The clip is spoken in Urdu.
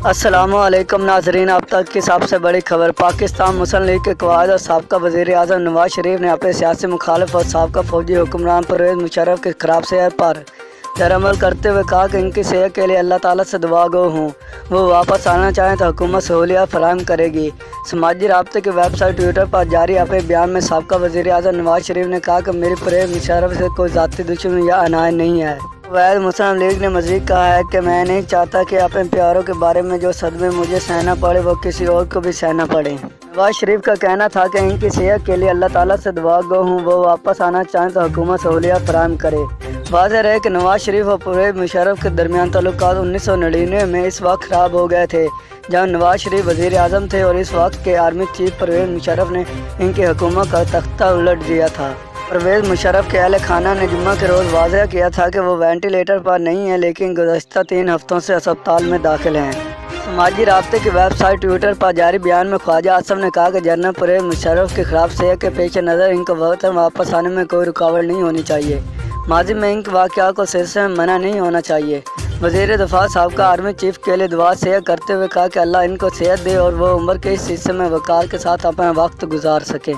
السلام علیکم ناظرین، اب تک کی سب سے بڑی خبر۔ پاکستان مسلم لیگ کے قائد اور سابقہ وزیر اعظم نواز شریف نے اپنے سیاسی مخالف اور سابقہ فوجی حکمران پرویز مشرف کی خراب صحت پر رد کرتے ہوئے کہا کہ ان کی صحت کے لیے اللہ تعالیٰ سے دعا گو ہوں، وہ واپس آنا چاہیں تو حکومت سہولیات فراہم کرے گی۔ سماجی رابطے کی ویب سائٹ ٹویٹر پر جاری اپنے بیان میں سابقہ وزیر اعظم نواز شریف نے کہا کہ میری پرویز مشرف سے کوئی ذاتی دشمنی یا عنایت نہیں ہے۔ قائد مسلم لیگ نے مزید کہا ہے کہ میں نہیں چاہتا کہ اپنے پیاروں کے بارے میں جو صدمے مجھے سہنا پڑے وہ کسی اور کو بھی سہنا پڑے۔ نواز شریف کا کہنا تھا کہ ان کی صحت کے لیے اللہ تعالیٰ سے دعا گو ہوں، وہ واپس آنا چاہیں تو حکومت سہولیات فراہم کرے۔ واضح رہے کہ نواز شریف اور پرویز مشرف کے درمیان تعلقات 1999 میں اس وقت خراب ہو گئے تھے جب نواز شریف وزیر اعظم تھے اور اس وقت کے آرمی چیف پرویز مشرف نے ان کی حکومت کا تختہ الٹ دیا تھا۔ پرویز مشرف کے اہل خانہ نے جمعہ کے روز واضح کیا تھا کہ وہ وینٹیلیٹر پر نہیں ہیں لیکن گزشتہ 3 ہفتوں سے اسپتال میں داخل ہیں۔ سماجی رابطے کی ویب سائٹ ٹویٹر پر جاری بیان میں خواجہ آصف نے کہا کہ جنرل پرویز مشرف کی خراب صحت کے پیش نظر ان کو وطن واپس آنے میں کوئی رکاوٹ نہیں ہونی چاہیے۔ ماضی میں ان کے واقعات کو سلسلے میں منع نہیں ہونا چاہیے۔ وزیر دفاع سابقہ آرمی چیف کے لیے دعا صحت کرتے ہوئے کہا کہ اللہ ان کو صحت دے اور وہ عمر کے اس حصے میں وقار کے ساتھ اپنا وقت گزار سکیں۔